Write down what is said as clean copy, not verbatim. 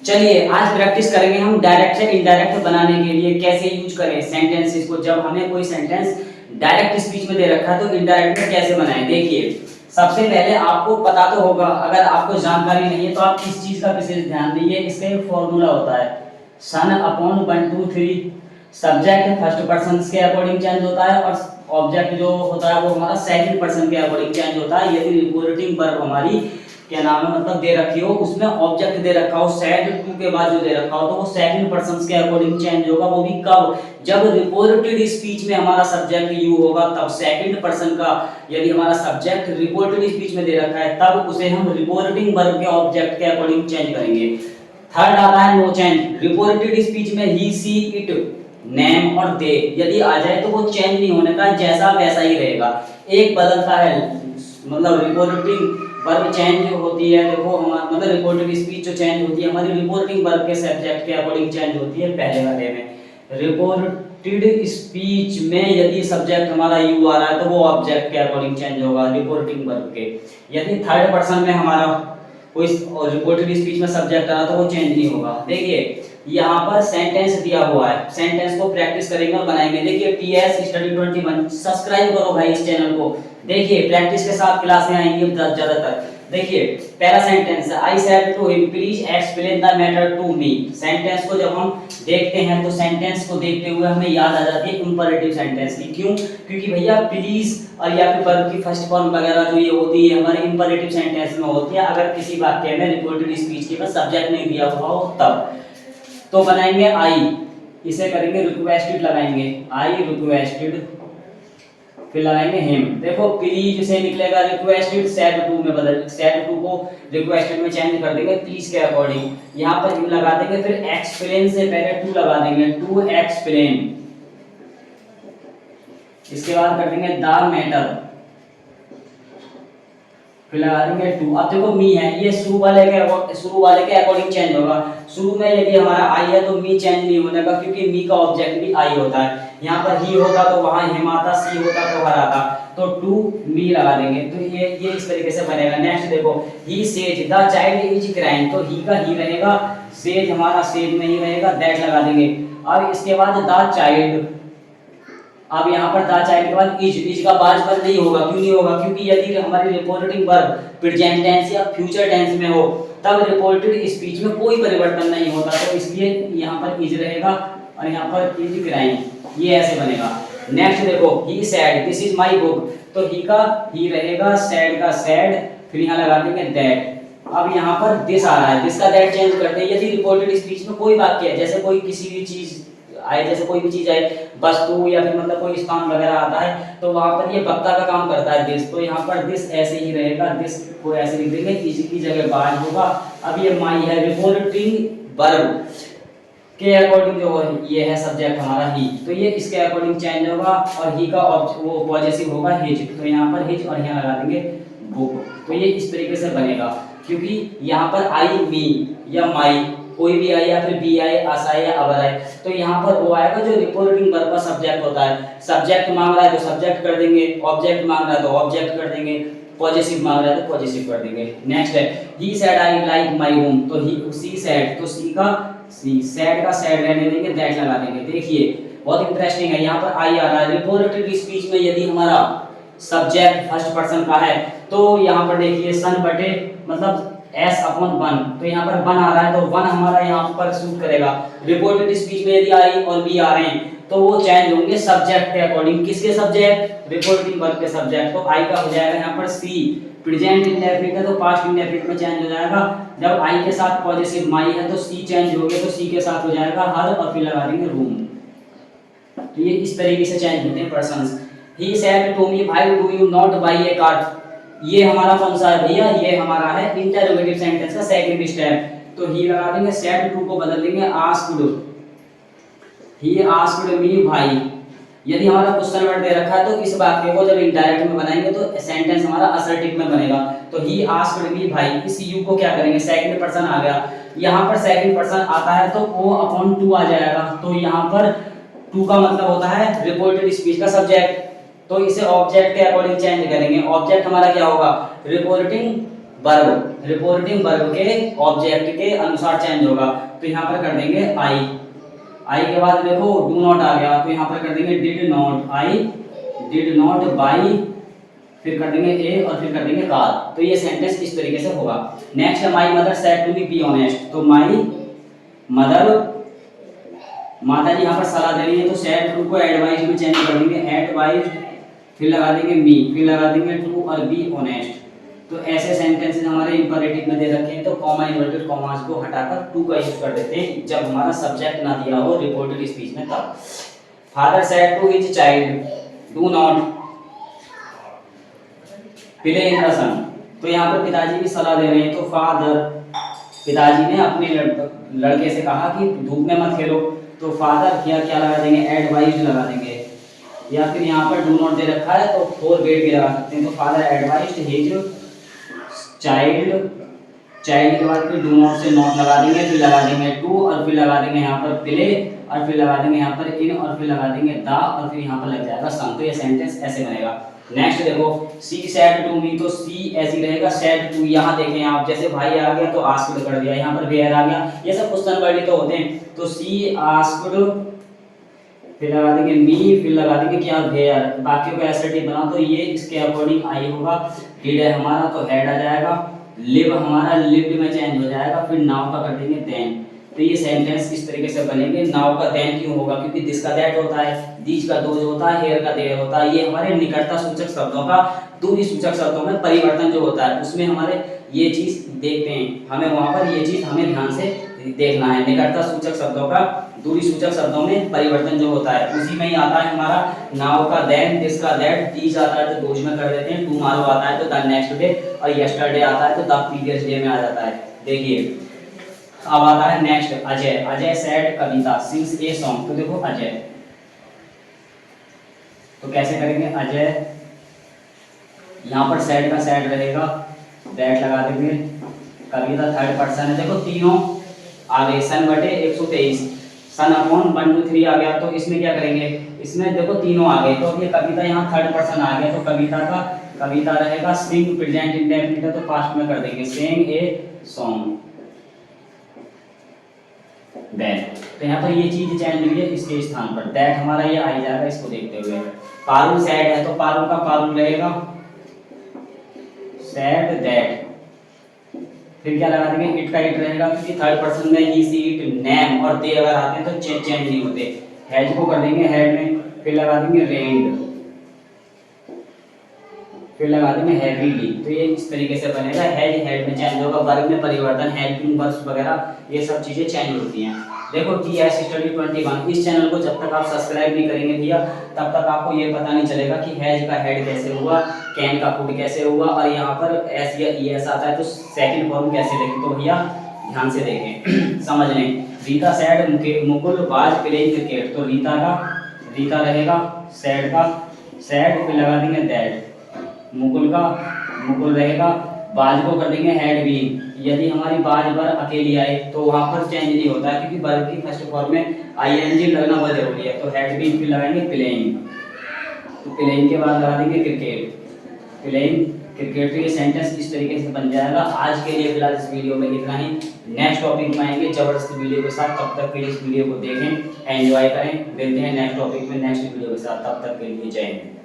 चलिए आज प्रैक्टिस करेंगे हम डायरेक्ट से इनडायरेक्ट बनाने के लिए कैसे यूज करें सेंटेंसेस को। जब हमें कोई सेंटेंस डायरेक्ट स्पीच में दे रखा है तो इनडायरेक्ट में कैसे बनाएं। देखिए सबसे पहले आपको पता तो होगा, अगर आपको जानकारी नहीं है तो आप इस चीज का विशेष ध्यान दीजिए। इसका एक फॉर्मूला होता है सन अपॉन 1 2 3। सब्जेक्ट फर्स्ट पर्सन के अकॉर्डिंग चेंज होता है और ऑब्जेक्ट जो होता है वो हमारा सेकंड पर्सन के अकॉर्डिंग चेंज होता है। यदि रिपोर्टिंग वर्ब हमारी क्या नाम है मतलब दे रखी हो, उसमें ऑब्जेक्ट दे रखा हो सेड टू के बाद जो दे रखा हो तो वो सेकंड पर्सन के अकॉर्डिंग चेंज होगा। वो भी कब? जब रिपोर्टेड स्पीच में हमारा सब्जेक्ट यू होगा तब सेकंड पर्सन का। यदि हमारा सब्जेक्ट रिपोर्टेड स्पीच में दे रखा है तब उसे हम रिपोर्टिंग वर्ब के ऑब्जेक्ट के अकॉर्डिंग चेंज करेंगे। थर्ड आता है नो चेंज। रिपोर्टेड स्पीच में ही सी इट नेम और दे यदि आ जाए तो वो चेंज नहीं होने का, जैसा वैसा ही रहेगा। एक बदलता है मतलब रिपोर्टिंग वर्ब चेंज होती है। देखो हमारा मतलब रिपोर्टेड स्पीच जो चेंज होती है हमारी रिपोर्टिंग वर्ब के सब्जेक्ट के अकॉर्डिंग चेंज होती है। पहले वाले में रिपोर्टेड स्पीच में यदि सब्जेक्ट हमारा यू आ रहा है तो वो ऑब्जेक्ट के अकॉर्डिंग चेंज होगा रिपोर्टिंग वर्ब के। यदि थर्ड पर्सन में हमारा कोई रिपोर्टेड स्पीच में सब्जेक्ट आ रहा तो वो चेंज नहीं होगा। देखिए यहाँ पर सेंटेंस दिया हुआ है, सेंटेंस को प्रैक्टिस करेंगे और बनाएंगे। देखिए टीएस स्टडी 21 सब्सक्राइब करो भाई इस चैनल को। देखिए प्रैक्टिस के साथ क्लासें आएंगी ज्यादातर। देखिए पहला सेंटेंस है I said to him please explain the matter to me. Sentence को जब हम देखते हैं तो सेंटेंस को देखते हुए हमें याद आ जाती है इंपरेटिव सेंटेंस की। क्यों? क्योंकि भैया प्लीज और या फिर वर्ब की फर्स्ट फॉर्म वगैरह जो ये होती है हमारे इंपरेटिव सेंटेंस में होती है अगर किसी वाक्य में रिपोर्टेड स्पीच के बाद सब्जेक्ट नहीं दिया हुआ हो तब। तो बनाएंगे आई, इसे करेंगे रिक्वेस्टेड लगाएंगे आई रिक्वेस्टेड, फिर लगाएंगे हिम। देखो प्लीज से निकलेगा रिक्वेस्टेड सेड टू में बदल, सेड टू को रिक्वेस्टेड में चेंज कर देंगे प्लीज के अकॉर्डिंग। यहाँ पर हिम लगा देंगे, फिर एक्सप्लेन से पहले टू लगा देंगे टू एक्सप्लेन। इसके बाद कर देंगे द मैटर, फिर लगा देंगे टू। अब देखो मी है ये शुरू वाले के अकॉर्डिंग चेंज होगा। शुरू में यदि हमारा आई है तो मी चेंज नहीं होने का क्योंकि मी का ऑब्जेक्ट भी आई होता है। यहाँ पर ही होता तो वहां हिम आता, सी होता तो हर आता, तो टू मी लगा देंगे। तो ये इस तरीके से बनेगा। नेक्स्ट देखो he says the child is crying, तो ही का ही रहेगा, सेज हमारा सेज नहीं रहेगा, दैट लगा देंगे। अब इसके बाद द चाइल्ड, अब यहाँ पर द चाइल्ड के बाद इज का बाज पर नहीं होगा। क्यों नहीं होगा? क्योंकि यदि हमारी रिपोर्टिंग वर्ब प्रेजेंट टेंस या फ्यूचर टेंस में हो तब रिपोर्टेड स्पीच में कोई परिवर्तन नहीं होता, तो इसलिए यहाँ पर इज रहेगा और यहाँ पर इज क्राइंग, ये ऐसे बनेगा। नेक्स्ट देखो he said this is my book, तो ही का ही रहेगा, सैड का सैड, फिर यहाँ लगा देंगे दैट। अब यहाँ पर दिस आ रहा है, दिस का दैट चेंज करते हैं। यदि रिपोर्टेड स्पीच में कोई वाक्य है जैसे कोई किसी भी चीज आए, जैसे कोई भी चीज आए वस्तु या फिर मतलब कोई स्थान वगैरह आता है तो वहां पर ये वक्ता का काम करता है दिस, तो यहाँ पर दिस ऐसे ही रहेगा, दिस को ऐसे लिख देंगे, इसकी जगह बाय होगा। अब ये माई है रिपोर्टिंग वर्ब के अकॉर्डिंग जो ये है सब्जेक्ट हमारा ही, तो ये इसके अकॉर्डिंग चेंज होगा और ही का वो पॉजिटिव होगा हिज, तो यहाँ पर हिज और यहाँ लगा देंगे बुक। तो ये इस तरीके से बनेगा क्योंकि यहाँ पर आई मी या माई कोई भी आए या फिर बी आए, अस आए या अवर आए, तो यहाँ पर वो आएगा जो रिपोर्टिंग वर्ब का सब्जेक्ट होता है। सब्जेक्ट मांग रहा है तो सब्जेक्ट कर देंगे, ऑब्जेक्ट मांग रहा है तो ऑब्जेक्ट कर देंगे, पॉजिटिव मांग रहा है तो पॉजिटिव कर देंगे। नेक्स्ट है he said I like my home, तो ही सी सेड, तो सी का सी, सेड का सेड रहने देंगे, दैट लगा देंगे। देखिए बहुत इंटरेस्टिंग है, यहाँ पर आई आ रहा है। रिपोर्टेड स्पीच में यदि हमारा सब्जेक्ट फर्स्ट पर्सन का है तो यहाँ पर देखिए सन बटे मतलब एस अपॉन वन, तो यहाँ पर वन आ रहा है तो वन हमारा यहाँ पर सूट करेगा। रिपोर्टेड स्पीच में यदि आई और बी आ रहे हैं तो वो चेंज होंगे सब्जेक्ट के अकॉर्डिंग। किसके सब्जेक्ट? रिपोर्टिंग वर्ब के सब्जेक्ट। तो आई का हो जाएगा यहाँ पर सी, प्रेजेंट इंडेफिनिट है तो पास्ट इंडेफिनिट में चेंज हो जाएगा। जब आई के साथ पॉजिटिव माई है तो सी चेंज हो गया, तो सी के साथ हो जाएगा हर और फिर लगा देंगे रूम। तो ये इस तरीके से चेंज होते हैं persons. He said to me why do you not buy a car, ये हमारा कौन सा है भैया? ये हमारा है इंटरोगेटिव सेंटेंस का सेकंड स्टेप। तो ही लगा देंगे, सेड टू को बदल देंगे आस्क्ड, ही आस्क्ड मी भाई। यदि हमारा क्वेश्चन वर्ड दे रखा है तो इस वाक्य को जब इनडायरेक्ट में बनाएंगे तो सेंटेंस हमारा असर्टिव में बनेगा। तो ही आस्क्ड मी भाई, इस यू को क्या करेंगे? सेकंड पर्सन आ गया, यहाँ पर सेकंड पर्सन आता है तो ओ अपॉन टू आ जाएगा। तो यहाँ पर टू का मतलब होता है रिपोर्टेड स्पीच का सब्जेक्ट, तो इसे ऑब्जेक्ट के अकॉर्डिंग चेंज करेंगे। ऑब्जेक्ट हमारा क्या होगा? रिपोर्टिंग वर्ब, रिपोर्टिंग वर्ब के ऑब्जेक्ट के अनुसार चेंज होगा। तो यहाँ पर कर देंगे आई, आई के बाद देखो डू नॉट आ गया, तो यहाँ पर कर देंगे did not, I did not by, फिर कर देंगे ए और फिर कर देंगे कार। तो ये सेंटेंस इस तरीके से होगा। नेक्स्ट है my mother said to me be honest, तो माई मदर, माता जी यहाँ पर सलाह दे रही है, तो सेड टू को एडवाइज में चेंज कर देंगे, एडवाइज, फिर लगा देंगे मी, फिर लगा देंगे टू और बी ऑनेस्ट। तो ऐसे सेंटेंसेस हमारे इंपरेटिव में दे रखे हैं, तो कॉमा इन्वर्टेड कॉमास को हटाकर टू का यूज कर देते हैं जब हमारा सब्जेक्ट ना दिया हो रिपोर्टेड स्पीच में तब। Father said to his child do not play in the sun, तो यहाँ पर पिताजी की सलाह दे रहे हैं, तो फादर, पिताजी ने अपने लड़के से कहा कि धूप में मत खेलो, तो फादर क्या लगा देंगे, एडवाइज लगा देंगे, या फिर यहाँ पर डू नॉट दे रखा है तो फोर गेट भी लगा सकते हैं, तो father advised his child, child के बाद फिर डू नॉट से नॉट लगा देंगे, फिर लगा देंगे टू और फिर लगा देंगे यहाँ पर प्ले और फिर लगा देंगे यहाँ पर इन और फिर लगा देंगे द और फिर यहाँ पर लग जाएगा सन। तो ये सेंटेंस ऐसे बनेगा। नेक्स्ट देखो सी सैड टू मी, तो सी ऐसी रहेगा, सैड टू, यहाँ देखें आप, जैसे भाई आ गया तो आस्क्ड कर दिया, यहाँ पर वेयर आ गया, ये सब क्वेश्चन वर्ड ही तो होते हैं। तो सी आस्क्ड, फिर लगा देंगे मी, फिर लगा देंगे क्या वेयर, बाकी को एसर्टिव बना, तो ये इसके अकॉर्डिंग आई होगा। डिड है हमारा तो हेड आ जाएगा, लिव हमारा लिव्ड में चेंज हो जाएगा, फिर नाउ का कर देंगे देन। तो ये सेंटेंस इस तरीके से बनेंगे। नाउ का देन क्यों होगा, क्योंकि दिस का दैट होता है, दीज का दोज होता है, हेयर का देयर होता है, ये हमारे निकटता सूचक शब्दों का दूरी सूचक शब्दों में परिवर्तन जो होता है उसमें हमारे ये चीज देखते हैं, हमें वहां पर ये चीज हमें ध्यान से देखना है। निकटता सूचक शब्दों का दूरी सूचक शब्दों में परिवर्तन जो होता है उसी में ही आता है हमारा नाउ का देन, दिस का दैट, दीज आता है तो दोज में कर देते हैं, टुमारो आता है तो द नेक्स्ट डे, और यस्टरडे आता है तो द प्रीवियस डे में आ जाता है। देखिए अब आता है next Ajay, Ajay sad Kavita sings a song, तो देखो अजय, तो कैसे करेंगे, अजय यहाँ पर सैड का सैड रहेगा, दैट लगा देंगे, कविता थर्ड पर्सन है, देखो तीनों आ गए, सन बटे 123, सन अपॉन 1 2 3 आ गया, तो इसमें क्या करेंगे, इसमें देखो तीनों आ गए, तो अब ये कविता यहाँ थर्ड पर्सन आ गया, तो कविता रहेगा सिंग, प्रेजेंट इंडेफिनिट है तो पास्ट में कर देंगे, सिंग ए सॉन्ग दैट। तो यहाँ पर ये चीज चेंज हुई है, इसके स्थान पर दैट हमारा ये आ जाएगा, इसको देखते हुए। पारुल सैड है तो पारुल का पारुल रहेगा, सैड दैट, फिर क्या लगा देंगे, इट का इट रहेगा, क्योंकि थर्ड पर्सन में ही सी इट नेम और दे अगर आते हैं तो चेंज नहीं होते। हैज को कर देंगे हेड में, फिर लगा देंगे रेन्ड, फिर लगा देंगे हैवीली। तो ये इस तरीके से बनेगा, हैज हेड में चेंज होगा, वर्ब में परिवर्तन, हेल्पिंग वर्ब्स वगैरह ये सब चीजें चेंज होती हैं। देखो टीएस स्टडी 21, इस चैनल को जब तक आप सब्सक्राइब नहीं करेंगे भैया तब तक आपको ये पता नहीं चलेगा कि हैज का हेड कैसे हुआ, कैन का फूड कैसे हुआ, और यहाँ पर एस या ईएस आता है तो सेकंड फॉर्म कैसे देखें, तो भैया ध्यान से देखें समझ लें। Rita sad Mukul was playing cricket, तो रीता रहेगा, सैड का सैड, फिर लगा देंगे दैट, मुकुल का मुकुल रहेगा, बाज को कर देंगे हैड बीन। यदि हमारी बाज बर अकेली आए तो वहां पर चेंज नहीं होता है, क्योंकि वर्ब की फर्स्ट फॉर्म में आईएनजी लगना बहुत जरूरी है, तो हैड बीन फिर लगाएंगे प्लेइंग, तो प्लेइंग के बाद लगा देंगे क्रिकेट, प्लेइंग क्रिकेट। तो ये सेंटेंस इस तरीके से बन जाएगा। आज के लिए फिलहाल इस वीडियो में इतना ही, नेक्स्ट टॉपिक में आएंगे जबरदस्त वीडियो के साथ, तब तक के लिए इस वीडियो को देखें, एंजॉय करें, मिलते हैं नेक्स्ट टॉपिक में नेक्स्ट वीडियो के साथ, तब तक के लिए जय हिंद।